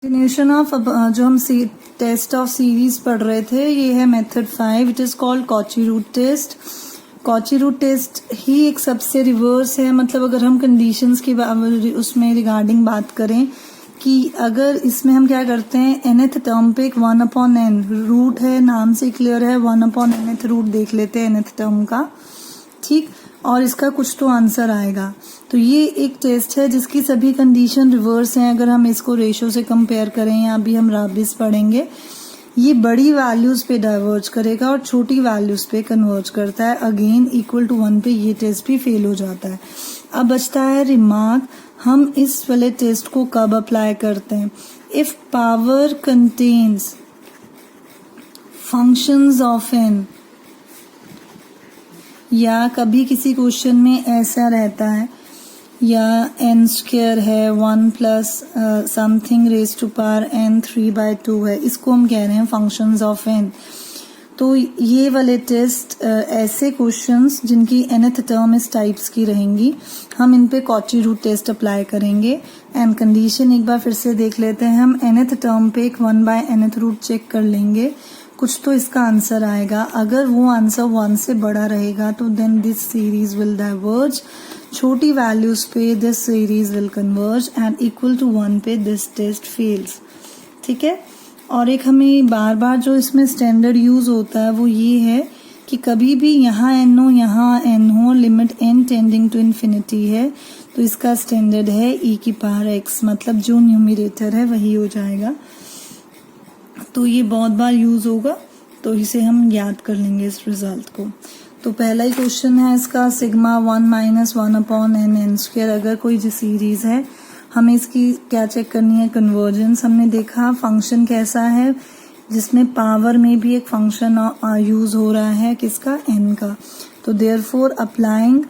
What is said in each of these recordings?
Continuation of जो हम test of series पढ़ रहे थे, ये है method 5. It is called Cauchy root test. Cauchy root test ही एक सबसे रिवर्स है. मतलब अगर हम कंडीशंस की उसमें रिगार्डिंग बात करें कि अगर इसमें हम क्या करते हैं, nth टर्म पे एक 1/n रूट है, नाम से क्लियर है, 1/nth रूट देख लेते हैं nth टर्म का, ठीक, और इसका कुछ तो आंसर आएगा. तो ये एक टेस्ट है जिसकी सभी कंडीशन रिवर्स हैं. अगर हम इसको रेशो से कंपेयर करें या अभी हम राबिस पढ़ेंगे, ये बड़ी वैल्यूज पे डाइवर्ज करेगा और छोटी वैल्यूज पे कन्वर्ज करता है. अगेन इक्वल टू 1 पे ये टेस्ट भी फेल हो जाता है. अब बचता है रिमार्क. हम इस वाले टेस्ट को कब अप्लाई करते हैं? If power contains functions of n, या कभी किसी क्वेश्चन में ऐसा रहता है या n स्क्वायर है 1 plus something raise to power n 3/2 है, इसको हम कह रहे हैं फंक्शंस ऑफ n. तो ये वाले टेस्ट ऐसे क्वेश्चंस जिनकी nth टर्म इस टाइप्स की रहेंगी, हम इन पे कॉची रूट टेस्ट अप्लाई करेंगे. एंड कंडीशन एक बार फिर से देख लेते हैं. हम nth टर्म पे एक 1/nth रूट चेक कर लेंगे, कुछ तो इसका आंसर आएगा. अगर वो आंसर 1 से बड़ा रहेगा तो then this series will diverge. छोटी वैल्यूज पे this series will converge and equal to 1 पे दिस टेस्ट फेल्स. ठीक है. और एक हमें बार बार जो इसमें स्टैंडर्ड यूज होता है वो ये है कि कभी भी यहाँ n हो, यहाँ n हो, limit n tending to infinity है, तो इसका स्टैंडर्ड है e की पावर x, मतलब जो न्यूमरेटर है वही हो जाएगा. तो ये बहुत बार यूज होगा, तो इसे हम याद कर लेंगे इस रिजल्ट को. तो पहला ही क्वेश्चन है इसका, सिग्मा 1 माइनस 1/n स्क्वायर. अगर कोई जो सीरीज है, हमें इसकी क्या चेक करनी है? कन्वर्जेंस. हमने देखा फंक्शन कैसा है जिसमें पावर में भी एक फंक्शन यूज हो रहा है, किसका? n का. तो therefore applying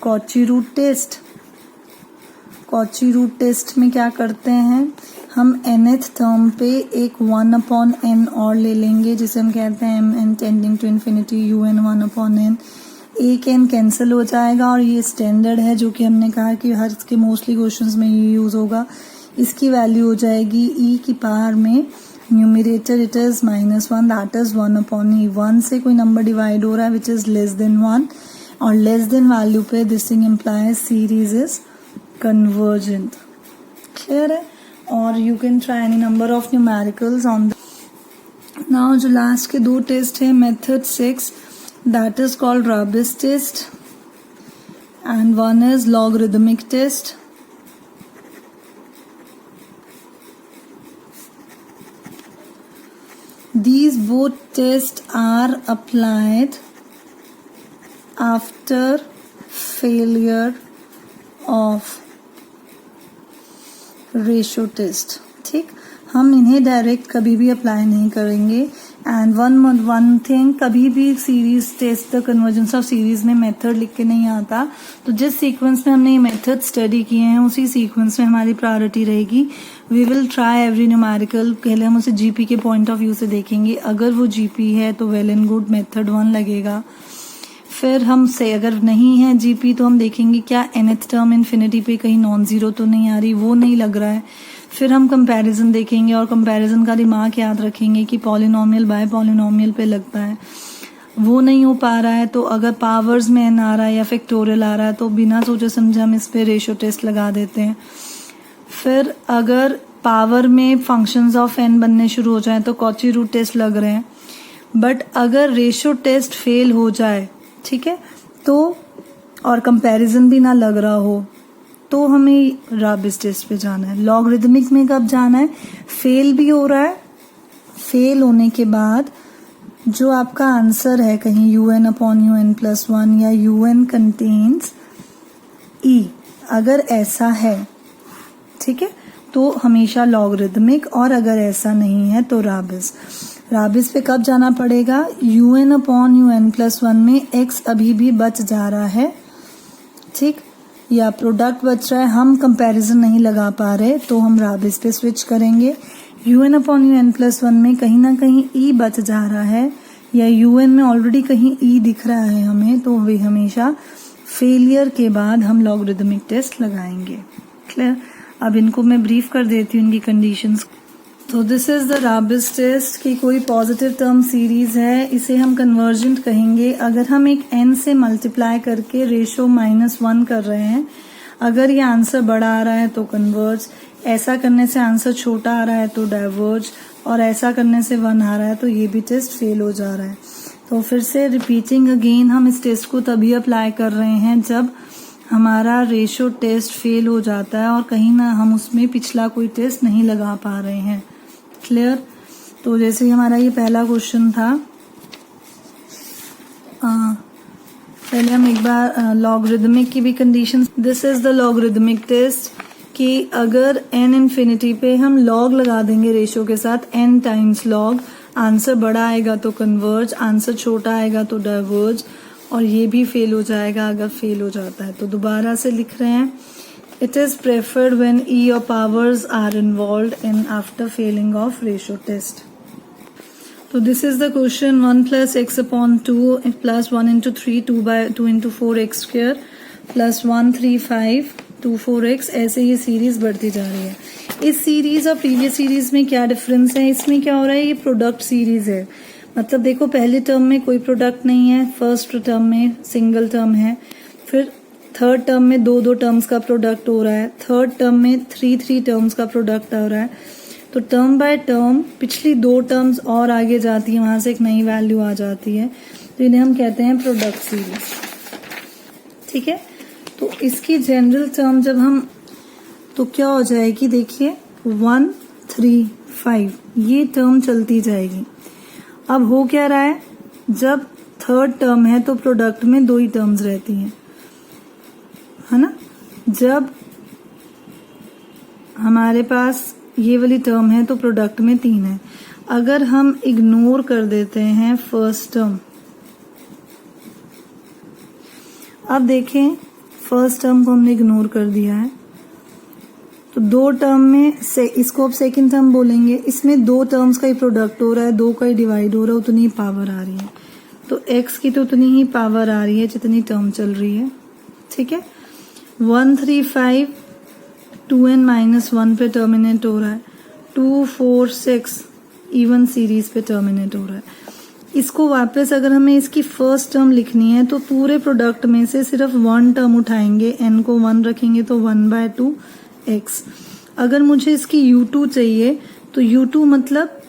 Cauchy root test. Cauchy root test में क्या करते हैं, हम nth टर्म पे एक 1/n और ले लेंगे, जिसे हम कहते हैं n tending to infinity un 1/n. एक n कैंसिल हो जाएगा और ये स्टैंडर्ड है जो कि हमने कहा कि हर के मोस्टली क्वेश्चंस में ये यूज होगा. इसकी वैल्यू हो जाएगी e की पावर में numerator it is -1, that is 1/e. 1 से कोई नंबर डिवाइड हो रहा है विच इज लेस देन 1, और लेस देन वैल्यू पे this thing implies series is convergent. Clear है? और you can try any number of numericals on the. Now जो लास्ट के दो टेस्ट है, method 6, that is called Raabe's test and one is logarithmic test. These both tests are applied after failure of ratio test. ठीक, हम इन्हें direct कभी भी apply नहीं करेंगे. एंड वन थिंग, कभी भी series test the convergence of series में मेथड लिख के नहीं आता. तो जिस सीक्वेंस में हमने ये मेथड स्टडी किए हैं उसी सीक्वेंस में हमारी प्रायोरिटी रहेगी. We will try every numerical. पहले हम उसे जीपी के पॉइंट ऑफ व्यू से देखेंगे. अगर वो जीपी है तो वेल एंड गुड, मेथड 1 लगेगा. फिर हम से अगर नहीं है जीपी तो हम देखेंगे क्या nth टर्म इन्फिनिटी पे कहीं नॉन जीरो तो नहीं आ रही, वो नहीं लग रहा है. फिर हम कंपैरिजन देखेंगे और कंपैरिजन का दिमाग याद रखेंगे कि पॉलिनोमियल बाय पॉलिनोमियल पे लगता है, वो नहीं हो पा रहा है. तो अगर पावर्स में n आ रहा है या फैक्टोरियल आ रहा है तो बिना सोचे समझे हम इस पे रेशो टेस्ट लगा देते हैं. फिर अगर पावर में फंक्शंस ऑफ n बनने शुरू हो जाए तो कॉची रूट टेस्ट लग रहे हैं. बट अगर रेशो टेस्ट फेल हो जाए, ठीक है, तो और कंपैरिजन भी ना लग रहा हो, तो हमें राबिस टेस्ट पे जाना है. लॉगरिदमिक में कब जाना है? फेल भी हो रहा है, फेल होने के बाद जो आपका आंसर है कहीं un/un+1 या un कंटेन्स e, अगर ऐसा है, ठीक है, तो हमेशा लॉगरिदमिक, और अगर ऐसा नहीं है तो राबिस. राबिस पे कब जाना पड़ेगा? un/un+1 में x अभी भी बच जा रहा है, ठीक, या प्रोडक्ट बच रहा है, हम कंपैरिजन नहीं लगा पा रहे, तो हम राबिस पे स्विच करेंगे. un/un+1 में कहीं ना कहीं e बच जा रहा है, या un में ऑलरेडी कहीं e दिख रहा है हमें, तो वे हमेशा फेलियर के बाद हम लॉगरिदमिक टेस्ट लगाएंगे. क्लियर? अब इनको मैं ब्रीफ कर देती हूँ इनकी कंडीशंस। तो दिस इज द राबिस टेस्ट कि कोई पॉजिटिव टर्म सीरीज है, इसे हम कन्वर्जेंट कहेंगे। अगर हम एक n से मल्टीप्लाई करके रेशो -1 कर रहे हैं, अगर ये आंसर बड़ा आ रहा है तो कन्वर्ज, ऐसा करने से आंसर छोटा आ रहा है तो डाइवर्ज, और ऐसा करने से 1 आ रहा है तो ये भी टेस्ट फेल हो जा रहा है। तो फिर से रिपीटिंग अगेन, हम इस टेस्ट को तभी अप्लाई कर रहे हैं जब हमारा रेशो टेस्ट फेल हो जाता है और कहीं ना हम उसमें पिछला कोई टेस्ट नहीं लगा पा रहे हैं। क्लियर? तो जैसे हमारा ये पहला क्वेश्चन था, पहले हम एक बार लॉगरिदमिक की भी condition, this is the logarithmic test कि अगर n इन्फिनिटी पे हम लॉग लगा देंगे रेशो के साथ n टाइम्स लॉग, आंसर बड़ा आएगा तो कन्वर्ज, आंसर छोटा आएगा तो डाइवर्ज, और ये भी फेल हो जाएगा अगर फेल हो जाता है। तो दोबारा से लिख रहे हैं, it is preferred when e और powers are involved in after failing of ratio test. तो this is the question, 1 + x/2 + 1 × 3 2 × 4x² + 1 3 5 2 4x, ऐसे ये सीरीज बढ़ती जा रही है। इस सीरीज और प्रीवियस सीरीज में क्या डिफरेंस है? इसमें क्या हो रहा है, ये प्रोडक्ट सीरीज है। मतलब देखो, पहले टर्म में कोई प्रोडक्ट नहीं है, फर्स्ट टर्म में सिंगल टर्म है, फिर थर्ड टर्म में 2 टर्म्स का प्रोडक्ट हो रहा है, थर्ड टर्म में 3 टर्म्स का प्रोडक्ट हो रहा है। तो टर्म बाय टर्म पिछली 2 टर्म्स और आगे जाती है, वहां से एक नई वैल्यू आ जाती है, तो इन्हें हम कहते हैं प्रोडक्ट सीरीज। ठीक है, तो इसकी जनरल टर्म जब हम, तो क्या हो जाएगी, देखिए 1 3 5 ये टर्म चलती जाएगी। अब हो क्या रहा है, जब थर्ड टर्म है तो प्रोडक्ट में 2 ही टर्म्स रहती हैं, है ना। जब हमारे पास ये वाली टर्म है तो प्रोडक्ट में 3 है। अगर हम इग्नोर कर देते हैं फर्स्ट टर्म, अब देखें फर्स्ट टर्म को हमने इग्नोर कर दिया है, तो 2 टर्म में से इसको अब सेकंड टर्म बोलेंगे, इसमें 2 टर्म्स का ही प्रोडक्ट हो रहा है, 2 का ही डिवाइड हो रहा है, उतनी ही पावर आ रही है। तो x की तो उतनी ही पावर आ रही है जितनी टर्म चल रही है। ठीक है, 1 3 5 2n - 1 पे टर्मिनेट हो रहा है, 2 4 6 इवन सीरीज पे टर्मिनेट हो रहा है। इसको वापस अगर हमें इसकी फर्स्ट टर्म लिखनी है तो पूरे प्रोडक्ट में से सिर्फ 1 टर्म उठाएंगे, n को 1 रखेंगे तो 1/2 x। अगर मुझे इसकी u2 चाहिए तो u2 मतलब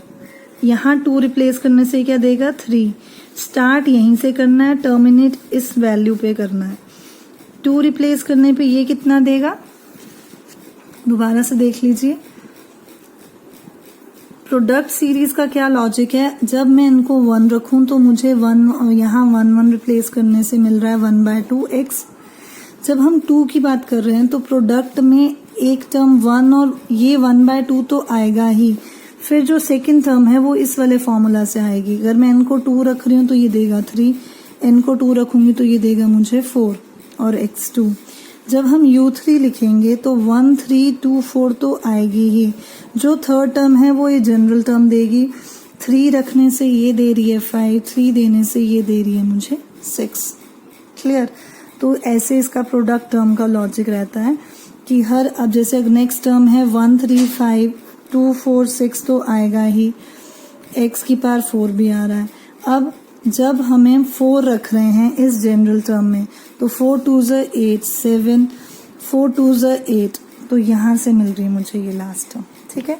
यहाँ 2 रिप्लेस करने से क्या देगा, 3। स्टार्ट यहीं से करना है, टर्मिनेट इस वैल्यू पे करना है। 2 रिप्लेस करने पे ये कितना देगा, दोबारा से देख लीजिए। प्रोडक्ट सीरीज का क्या लॉजिक है, जब मैं इनको 1 रखूं तो मुझे 1 यहाँ 1 रिप्लेस करने से मिल रहा है 1/2 x। जब हम 2 की बात कर रहे हैं तो प्रोडक्ट में एक टर्म 1 और ये 1/2 तो आएगा ही, फिर जो सेकंड टर्म है वो इस वाले फॉर्मूला से आएगी। अगर मैं इनको 2 रख रही हूँ तो ये देगा 3, इनको 2 रखूंगी तो ये देगा मुझे 4 और x2। जब हम u3 लिखेंगे तो 1 3 2 4 तो आएगी ही, जो थर्ड टर्म है वो ये जनरल टर्म देगी। 3 रखने से ये दे रही है 5, 3 देने से ये दे रही है मुझे 6। क्लियर? तो ऐसे इसका प्रोडक्ट टर्म का लॉजिक रहता है कि हर, अब जैसे नेक्स्ट टर्म है 1 3 5 2 4 6 तो आएगा ही, x की पावर 4 भी आ रहा है। अब जब हमें 4 रख रहे हैं इस जनरल टर्म में तो 4 2 8 7 4 2 8, तो यहाँ से मिल रही है मुझे ये लास्ट टर्म। ठीक है,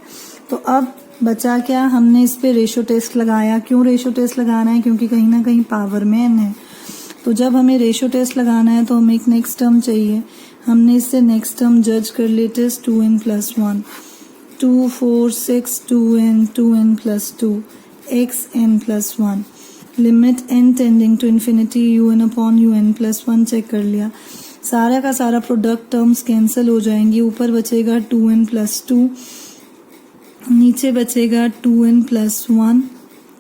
तो अब बचा क्या, हमने इस पे रेशो टेस्ट लगाया। क्यों रेशो टेस्ट लगाना है, क्योंकि कहीं ना कहीं पावर में n है। तो जब हमें रेशो टेस्ट लगाना है तो हमें एक नेक्स्ट टर्म चाहिए, हमने इससे नेक्स्ट टर्म जज कर ली, it is 2n + 1 2 4 6 2n 2n + 2 xn + 1 limit n tending to infinity un/un + 1 check कर लिया। सारा का सारा प्रोडक्ट टर्म्स कैंसिल हो जाएंगी, ऊपर बचेगा 2n + 2, नीचे बचेगा 2n + 1।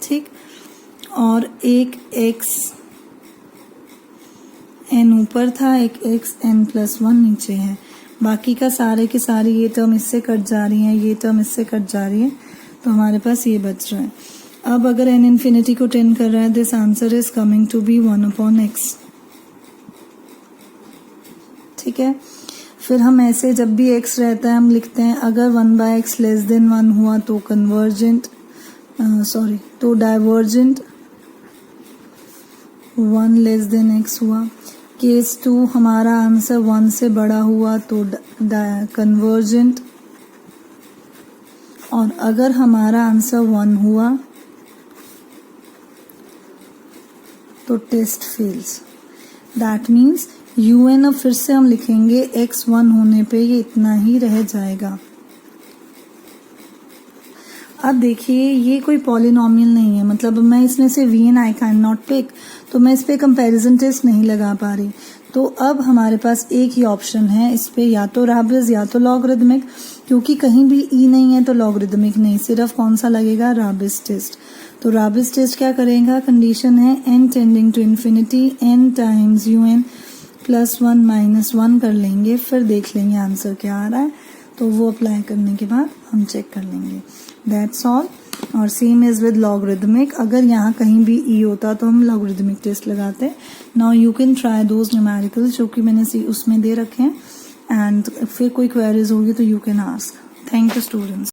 ठीक, और एक x n ऊपर था, एक x n + 1 नीचे है। बाकी का सारे के सारे ये टर्म इससे कट जा रही हैं, ये टर्म इससे कट जा रही है, तो हमारे पास ये बच रहा है। अब अगर n इन्फिनिटी को टेंड कर रहा है, this answer is coming to be 1/x। ठीक है, फिर हम ऐसे जब भी x रहता है हम लिखते हैं अगर 1/x लेस देन 1 हुआ तो कन्वर्जेंट तो डाइवर्जेंट, 1 लेस देन x हुआ। केस 2 हमारा आंसर 1 से बड़ा हुआ तो कन्वर्जेंट, और अगर हमारा आंसर 1 हुआ तो test fails. That means UN अब फिर से हम लिखेंगे x 1 होने पे ये इतना ही रह जाएगा। अब देखिए ये कोई पॉलिनॉमियल नहीं है, मतलब मैं इसमें से VN I can not pick, तो मैं इस पे कंपैरिजन टेस्ट नहीं लगा पा रही। तो अब हमारे पास एक ही ऑप्शन है इस पे, या तो राबिस या तो लॉगरिदमिक, क्योंकि कहीं भी ई नहीं है तो लॉगरिदमिक नहीं, सिर्फ कौन सा लगेगा, राबिस टेस्ट। तो राबिस टेस्ट क्या करेगा, कंडीशन है n tending to infinity n times UN +1 -1 कर लेंगे, फिर देख लेंगे आंसर क्या आ रहा है, तो वो अप्लाई करने के बाद हम चेक कर लेंगे। That's all. और सेम इज विद लॉगरिदमिक, अगर यहाँ कहीं भी ई होता तो हम लॉगरिदमिक टेस्ट लगाते। Now you can try those numericals जो कि मैंने उसमें दे रखे हैं, एंड फिर कोई क्वेरीज होगी तो you can ask. Thank you students.